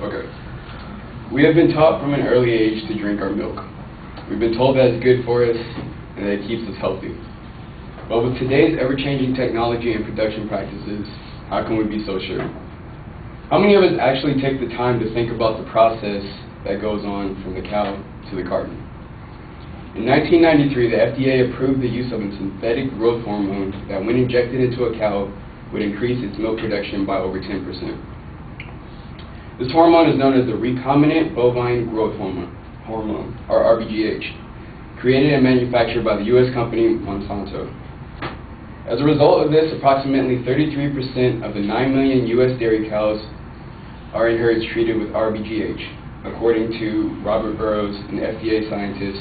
Okay. We have been taught from an early age to drink our milk. We've been told that it's good for us and that it keeps us healthy. But with today's ever-changing technology and production practices, how can we be so sure? How many of us actually take the time to think about the process that goes on from the cow to the carton? In 1993, the FDA approved the use of a synthetic growth hormone that, when injected into a cow, would increase its milk production by over 10%. This hormone is known as the recombinant bovine growth hormone, or RBGH, created and manufactured by the U.S. company Monsanto. As a result of this, approximately 33% of the 9 million U.S. dairy cows are in herds treated with RBGH, according to Robert Burrows, an FDA scientist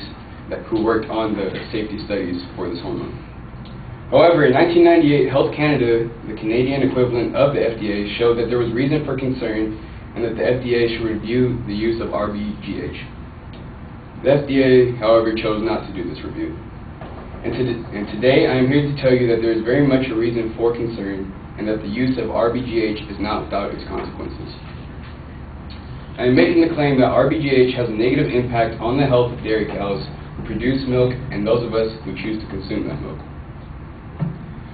who worked on the safety studies for this hormone. However, in 1998, Health Canada, the Canadian equivalent of the FDA, showed that there was reason for concern and that the FDA should review the use of RBGH. The FDA, however, chose not to do this review. And today, I am here to tell you that there is very much a reason for concern and that the use of RBGH is not without its consequences. I am making the claim that RBGH has a negative impact on the health of dairy cows who produce milk and those of us who choose to consume that milk.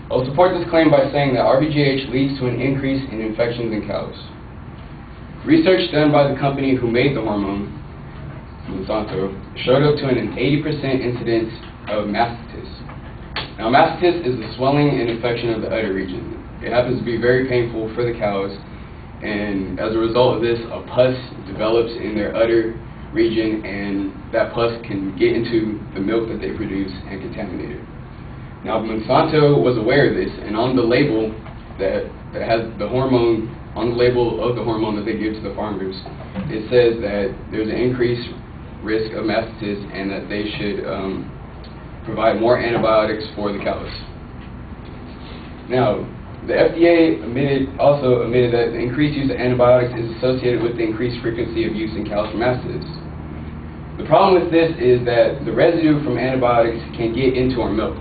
I will support this claim by saying that RBGH leads to an increase in infections in cows. Research done by the company who made the hormone, Monsanto, showed up to an 80% incidence of mastitis. Now, mastitis is the swelling and infection of the udder region. It happens to be very painful for the cows, and as a result of this, a pus develops in their udder region, and that pus can get into the milk that they produce and contaminate it. Now, Monsanto was aware of this, and on the label that has the hormone, on the label of the hormone that they give to the farmers, it says that there's an increased risk of mastitis and that they should provide more antibiotics for the cows. Now, the FDA also admitted that the increased use of antibiotics is associated with the increased frequency of use in cows for mastitis. The problem with this is that the residue from antibiotics can get into our milk.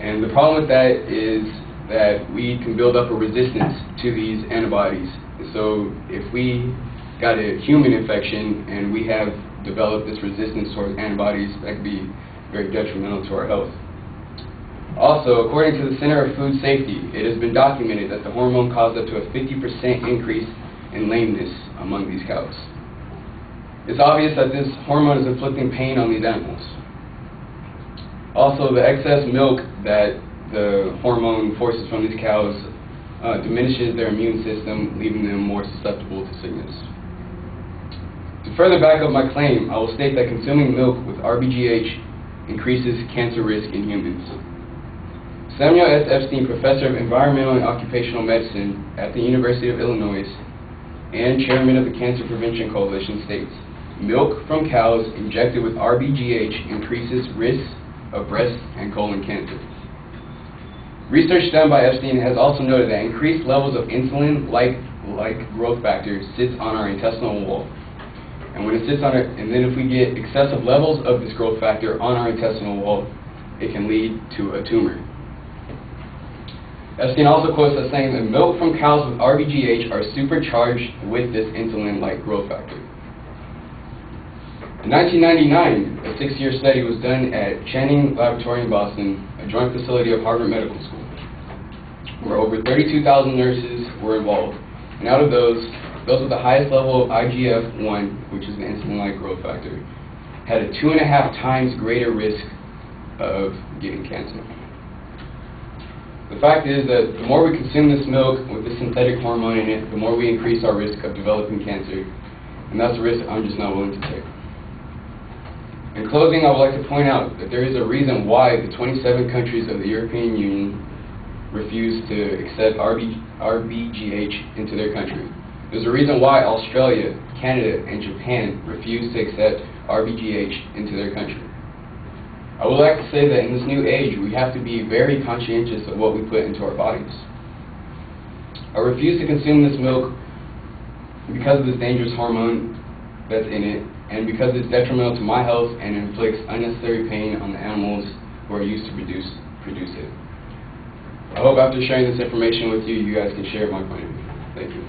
And the problem with that is that we can build up a resistance to these antibodies. So if we got a human infection and we have developed this resistance towards antibodies, that could be very detrimental to our health. Also, according to the Center of Food Safety, it has been documented that the hormone caused up to a 50% increase in lameness among these cows. It's obvious that this hormone is inflicting pain on these animals. Also, the excess milk that the hormone forces from these cows diminishes their immune system, leaving them more susceptible to sickness. To further back up my claim, I will state that consuming milk with RBGH increases cancer risk in humans. Samuel S. Epstein, professor of environmental and occupational medicine at the University of Illinois and chairman of the Cancer Prevention Coalition, states, milk from cows injected with RBGH increases risks of breast and colon cancer. Research done by Epstein has also noted that increased levels of insulin-like growth factor sits on our intestinal wall. And when it sits on it, and then if we get excessive levels of this growth factor on our intestinal wall, it can lead to a tumor. Epstein also quotes us saying that milk from cows with RBGH are supercharged with this insulin-like growth factor. In 1999, a 6-year study was done at Channing Laboratory in Boston, a joint facility of Harvard Medical School, where over 32,000 nurses were involved. And out of those with the highest level of IGF-1, which is the insulin-like growth factor, had a 2.5 times greater risk of getting cancer. The fact is that the more we consume this milk with the synthetic hormone in it, the more we increase our risk of developing cancer, and that's a risk I'm just not willing to take. In closing, I would like to point out that there is a reason why the 27 countries of the European Union refuse to accept RBGH into their country. There's a reason why Australia, Canada, and Japan refuse to accept RBGH into their country. I would like to say that in this new age, we have to be very conscientious of what we put into our bodies. I refuse to consume this milk because of this dangerous hormone that's in it, and because it's detrimental to my health and inflicts unnecessary pain on the animals who are used to produce it. I hope after sharing this information with you, you guys can share my point of view. Thank you.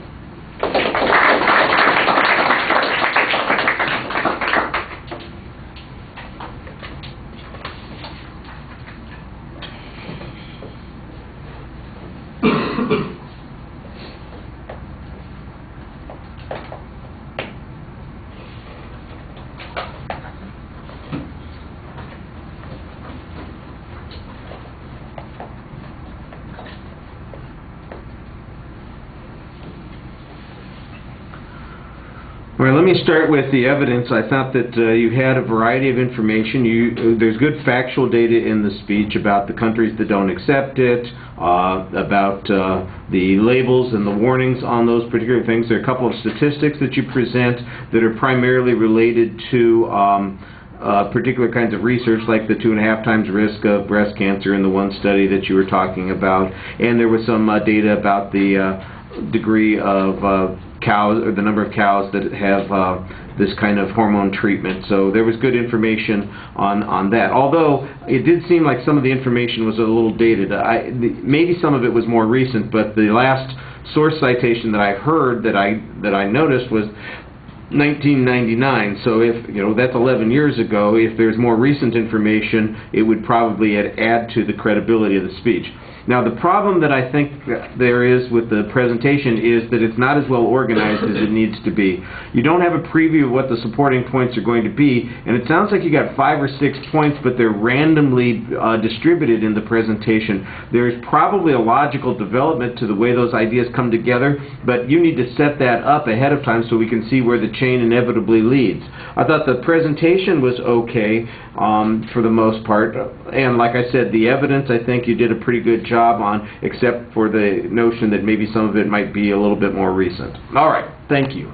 All right, let me start with the evidence. I thought that you had a variety of information. There's good factual data in the speech about the countries that don't accept it, about the labels and the warnings on those particular things. There are a couple of statistics that you present that are primarily related to particular kinds of research, like the 2.5 times risk of breast cancer in the one study that you were talking about. And there was some data about the degree of cows, or the number of cows that have this kind of hormone treatment. So there was good information on that. Although it did seem like some of the information was a little dated. Maybe some of it was more recent, but the last source citation that I heard that I noticed was 1999. So if that's 11 years ago, if there's more recent information, it would probably add to the credibility of the speech. Now, the problem that I think there is with the presentation is that it's not as well organized as it needs to be. You don't have a preview of what the supporting points are going to be, and it sounds like you got 5 or 6 points, but they're randomly distributed in the presentation. There's probably a logical development to the way those ideas come together, but you need to set that up ahead of time so we can see where the chain inevitably leads. I thought the presentation was okay for the most part, and like I said, the evidence, I think you did a pretty good job on, except for the notion that maybe some of it might be a little bit more recent. All right, thank you.